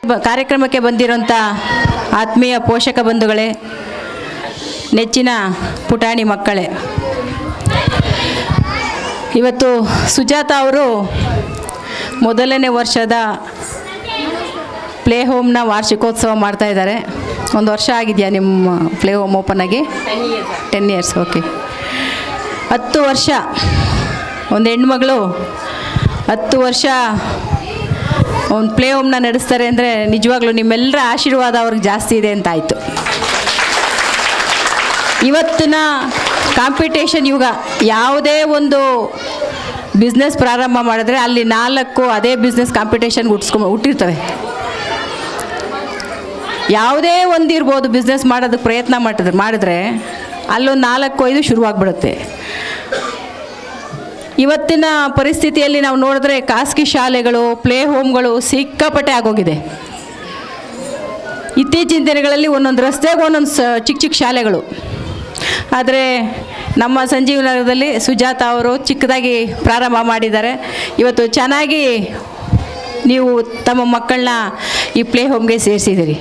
ಕಾರ್ಯಕ್ರಮಕ್ಕೆ ಬಂದಿರೋಂಥ ಆತ್ಮೀಯ ಪೋಷಕ ಬಂಧುಗಳೇ, ನೆಚ್ಚಿನ ಪುಟಾಣಿ ಮಕ್ಕಳೇ, ಇವತ್ತು ಸುಜಾತ ಅವರು ಮೊದಲನೇ ವರ್ಷದ ಪ್ಲೇ ಹೋಮ್ನ ವಾರ್ಷಿಕೋತ್ಸವ ಮಾಡ್ತಾ ಇದ್ದಾರೆ. ಒಂದು ವರ್ಷ ಆಗಿದೆಯಾ ನಿಮ್ಮ ಪ್ಲೇ ಹೋಮ್ ಓಪನ್ ಆಗಿ? 10 ಇಯರ್ಸ್. ಓಕೆ. 10 ವರ್ಷ ಒಂದು ಹೆಣ್ಮಗಳು 10 ವರ್ಷ ಒಂದು ಪ್ಲೇ ಹೋಮ್ನ ನಡೆಸ್ತಾರೆ ಅಂದರೆ ನಿಜವಾಗ್ಲೂ ನಿಮ್ಮೆಲ್ಲರ ಆಶೀರ್ವಾದ ಅವ್ರಿಗೆ ಜಾಸ್ತಿ ಇದೆ ಅಂತ ಆಯಿತು. ಇವತ್ತಿನ ಕಾಂಪಿಟೇಷನ್ ಯುಗ, ಯಾವುದೇ ಒಂದು ಬಿಸ್ನೆಸ್ ಪ್ರಾರಂಭ ಮಾಡಿದ್ರೆ ಅಲ್ಲಿ 4 ಅದೇ ಬಿಸ್ನೆಸ್ ಕಾಂಪಿಟೇಷನ್ಗೆ ಹುಟ್ಟಿರ್ತವೆ. ಯಾವುದೇ ಒಂದು ಇರ್ಬೋದು, ಬಿಸ್ನೆಸ್ ಮಾಡೋದಕ್ಕೆ ಪ್ರಯತ್ನ ಮಾಡಿದ್ರೆ ಅಲ್ಲೊಂದು 4-5 ಶುರುವಾಗ್ಬಿಡುತ್ತೆ. ಇವತ್ತಿನ ಪರಿಸ್ಥಿತಿಯಲ್ಲಿ ನಾವು ನೋಡಿದ್ರೆ ಖಾಸಗಿ ಶಾಲೆಗಳು, ಪ್ಲೇ ಹೋಮ್ಗಳು ಸಿಕ್ಕಾಪಟ್ಟೆ ಆಗೋಗಿದೆ. ಇತ್ತೀಚಿನ ದಿನಗಳಲ್ಲಿ ಒಂದೊಂದು ರಸ್ತೆಗೆ ಒಂದೊಂದು ಚಿಕ್ಕ ಚಿಕ್ಕ ಶಾಲೆಗಳು. ಆದರೆ ನಮ್ಮ ಸಂಜೀವನಗರದಲ್ಲಿ ಸುಜಾತ ಅವರು ಚಿಕ್ಕದಾಗಿ ಪ್ರಾರಂಭ ಮಾಡಿದ್ದಾರೆ. ಇವತ್ತು ಚೆನ್ನಾಗಿ ನೀವು ತಮ್ಮ ಮಕ್ಕಳನ್ನ ಈ ಪ್ಲೇ ಹೋಮ್ಗೆ ಸೇರಿಸಿದ್ದೀರಿ.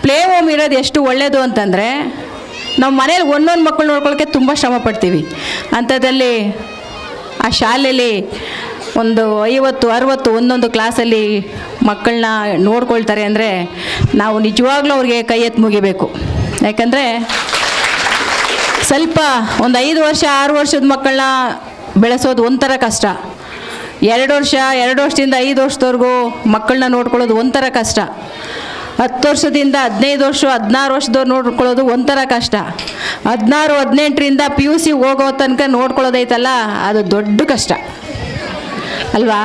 ಪ್ಲೇ ಹೋಮ್ ಇರೋದು ಎಷ್ಟು ಒಳ್ಳೆಯದು ಅಂತಂದರೆ, ನಾವು ಮನೇಲಿ ಒಂದೊಂದು ಮಕ್ಕಳು ನೋಡ್ಕೊಳ್ಳೋಕ್ಕೆ ತುಂಬ ಶ್ರಮ ಪಡ್ತೀವಿ. ಅಂಥದ್ದಲ್ಲಿ ಆ ಶಾಲೆಯಲ್ಲಿ ಒಂದು 50-60 ಒಂದೊಂದು ಕ್ಲಾಸಲ್ಲಿ ಮಕ್ಕಳನ್ನ ನೋಡ್ಕೊಳ್ತಾರೆ ಅಂದರೆ ನಾವು ನಿಜವಾಗ್ಲೂ ಅವ್ರಿಗೆ ಕೈ ಎತ್ತಿ ಮುಗಿಬೇಕು. ಯಾಕಂದರೆ ಸ್ವಲ್ಪ ಒಂದು 5 ವರ್ಷ 6 ವರ್ಷದ ಮಕ್ಕಳನ್ನ ಬೆಳೆಸೋದು ಒಂಥರ ಕಷ್ಟ. 2 ವರ್ಷದಿಂದ 5 ವರ್ಷದವರೆಗೂ ಮಕ್ಕಳನ್ನ ನೋಡ್ಕೊಳ್ಳೋದು ಒಂಥರ ಕಷ್ಟ. 10 ವರ್ಷದಿಂದ 15 ವರ್ಷ 16 ವರ್ಷದವ್ರು ನೋಡ್ಕೊಳ್ಳೋದು ಒಂಥರ ಕಷ್ಟ. 16-18ರಿಂದ PUC ಹೋಗೋ ತನಕ ನೋಡ್ಕೊಳ್ಳೋದೈತಲ್ಲ, ಅದು ದೊಡ್ಡ ಕಷ್ಟ ಅಲ್ವಾ?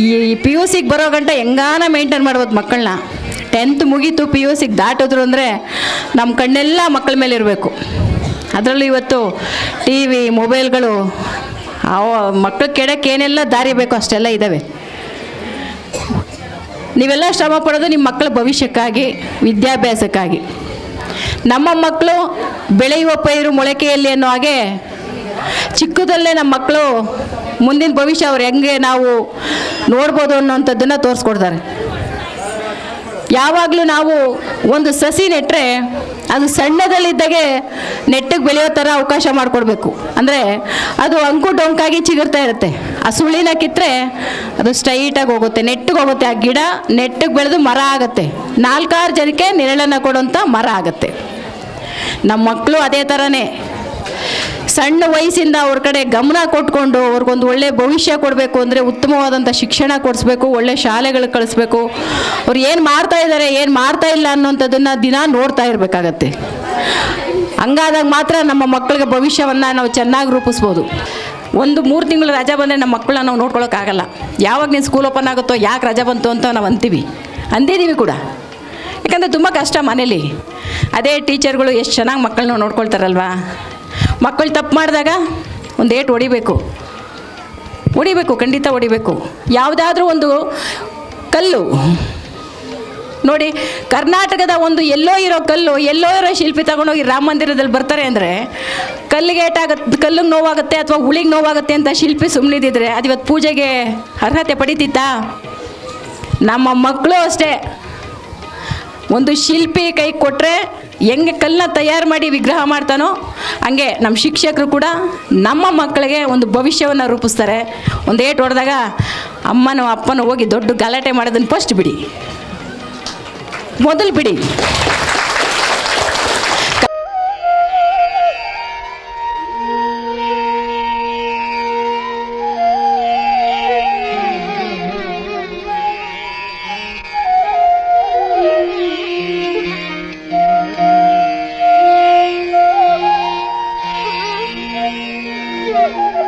ಈ PUCಗೆ ಬರೋ ಗಂಟ ಹೆಂಗಾನ ಮೇಂಟೈನ್ ಮಾಡ್ಬೋದು ಮಕ್ಕಳನ್ನ. 10th ಮುಗೀತು, PUCಗೆ ದಾಟಿದ್ರು ಅಂದರೆ ನಮ್ಮ ಕಣ್ಣೆಲ್ಲ ಮಕ್ಕಳ ಮೇಲೆ ಇರಬೇಕು. ಅದರಲ್ಲೂ ಇವತ್ತು TV ಮೊಬೈಲ್ಗಳು ಮಕ್ಕಳು ಕೆಡಕ್ಕೆ ಏನೆಲ್ಲ ದಾರಿ ಬೇಕೋ ಅಷ್ಟೆಲ್ಲ ಇದ್ದಾವೆ. ನೀವೆಲ್ಲ ಶ್ರಮ ಪಡೋದು ನಿಮ್ಮ ಮಕ್ಕಳ ಭವಿಷ್ಯಕ್ಕಾಗಿ, ವಿದ್ಯಾಭ್ಯಾಸಕ್ಕಾಗಿ. ನಮ್ಮ ಮಕ್ಕಳು ಬೆಳೆಯುವ ಪೈರು ಮೊಳಕೆಯಲ್ಲಿ ಅನ್ನೋ ಹಾಗೆ ಚಿಕ್ಕದಲ್ಲೇ ನಮ್ಮ ಮಕ್ಕಳು ಮುಂದಿನ ಭವಿಷ್ಯ ಅವ್ರು ಹೆಂಗೆ ನಾವು ನೋಡ್ಬೋದು ಅನ್ನೋಂಥದ್ದನ್ನು ತೋರಿಸ್ಕೊಡ್ತಾರೆ. ಯಾವಾಗಲೂ ನಾವು ಒಂದು ಸಸಿ ನೆಟ್ಟರೆ ಅದು ಸಣ್ಣದಲ್ಲಿದ್ದಾಗೆ ನೆಟ್ಟಿಗೆ ಬೆಳೆಯೋ ಥರ ಅವಕಾಶ ಮಾಡಿಕೊಡ್ಬೇಕು. ಅಂದರೆ ಅದು ಅಂಕು ಡೊಂಕಾಗಿ ಚಿಗುರ್ತಾ ಇರುತ್ತೆ. ಆ ಸುಳಿನ ಕಿತ್ತರೆ ಅದು ಸ್ಟ್ರೈಟಾಗಿ ಹೋಗುತ್ತೆ, ನೆಟ್ಟಿಗೆ ಹೋಗುತ್ತೆ. ಆ ಗಿಡ ನೆಟ್ಟಿಗೆ ಬೆಳೆದು ಮರ ಆಗುತ್ತೆ, 4-6 ಜನಕ್ಕೆ ನೆರಳನ್ನು ಕೊಡೋಂಥ ಮರ ಆಗುತ್ತೆ. ನಮ್ಮ ಮಕ್ಕಳು ಅದೇ ಥರನೇ ಸಣ್ಣ ವಯಸ್ಸಿಂದ ಅವ್ರ ಕಡೆ ಗಮನ ಕೊಟ್ಕೊಂಡು ಅವ್ರಿಗೊಂದು ಒಳ್ಳೆ ಭವಿಷ್ಯ ಕೊಡಬೇಕು ಅಂದರೆ ಉತ್ತಮವಾದಂಥ ಶಿಕ್ಷಣ ಕೊಡಿಸ್ಬೇಕು, ಒಳ್ಳೆ ಶಾಲೆಗಳಿಗೆ ಕಳಿಸ್ಬೇಕು. ಅವ್ರು ಏನು ಮಾಡ್ತಾ ಇದ್ದಾರೆ, ಏನು ಮಾಡ್ತಾ ಇಲ್ಲ ಅನ್ನೋಂಥದ್ದನ್ನು ದಿನ ನೋಡ್ತಾ ಇರಬೇಕಾಗತ್ತೆ. ಹಂಗಾದಾಗ ಮಾತ್ರ ನಮ್ಮ ಮಕ್ಕಳಿಗೆ ಭವಿಷ್ಯವನ್ನು ನಾವು ಚೆನ್ನಾಗಿ ರೂಪಿಸ್ಬೋದು. 1-3 ತಿಂಗಳು ರಜಾ ಬಂದರೆ ನಮ್ಮ ಮಕ್ಕಳನ್ನ ನಾವು ನೋಡ್ಕೊಳ್ಳೋಕ್ಕಾಗಲ್ಲ. ಯಾವಾಗ ನೀನು ಸ್ಕೂಲ್ ಓಪನ್ ಆಗುತ್ತೋ, ಯಾಕೆ ರಜಾ ಬಂತು ಅಂತ ನಾವು ಅಂದಿದ್ದೀವಿ ಕೂಡ. ಯಾಕಂದರೆ ತುಂಬ ಕಷ್ಟ ಮನೇಲಿ. ಅದೇ ಟೀಚರ್ಗಳು ಎಷ್ಟು ಚೆನ್ನಾಗಿ ಮಕ್ಕಳನ್ನ ನೋಡ್ಕೊಳ್ತಾರಲ್ವಾ. ಮಕ್ಕಳು ತಪ್ಪು ಮಾಡಿದಾಗ ಒಂದು ಏಟು ಹೊಡಿಬೇಕು, ಖಂಡಿತ ಹೊಡಿಬೇಕು. ಯಾವುದಾದ್ರೂ ಒಂದು ಕಲ್ಲು ನೋಡಿ, ಕರ್ನಾಟಕದ ಒಂದು ಎಲ್ಲೋ ಇರೋ ಕಲ್ಲು, ಎಲ್ಲೋ ಇರೋ ಶಿಲ್ಪಿ ತಗೊಂಡೋಗಿ ರಾಮ ಮಂದಿರದಲ್ಲಿ ಬರ್ತಾರೆ ಅಂದರೆ ಕಲ್ಲಿಗೆ ಏಟಾಗುತ್ತೆ, ಕಲ್ಲಿಗೆ ನೋವಾಗುತ್ತೆ ಅಥವಾ ಹುಳಿಗೆ ನೋವಾಗುತ್ತೆ ಅಂತ ಶಿಲ್ಪಿ ಸುಮ್ಮನಿದ್ದಿದ್ರೆ ಅದು ಇವತ್ತು ಪೂಜೆಗೆ ಅರ್ಹತೆ ಪಡಿತಿತ್ತಾ? ನಮ್ಮ ಮಕ್ಕಳು ಅಷ್ಟೇ. ಒಂದು ಶಿಲ್ಪಿ ಕೈ ಕೊಟ್ಟರೆ ಹೆಂಗೆ ಕಲ್ಲನ್ನ ತಯಾರು ಮಾಡಿ ವಿಗ್ರಹ ಮಾಡ್ತಾನೋ ಹಂಗೆ ನಮ್ಮ ಶಿಕ್ಷಕರು ಕೂಡ ನಮ್ಮ ಮಕ್ಕಳಿಗೆ ಒಂದು ಭವಿಷ್ಯವನ್ನು ರೂಪಿಸ್ತಾರೆ. ಒಂದು ಏಟು ಹೊಡೆದಾಗ ಅಮ್ಮನೋ ಅಪ್ಪನೋ ಹೋಗಿ ದೊಡ್ಡ ಗಲಾಟೆ ಮಾಡೋದನ್ನು ಫಸ್ಟ್ ಬಿಡಿ, ಮೊದಲು ಬಿಡಿ. Yeah.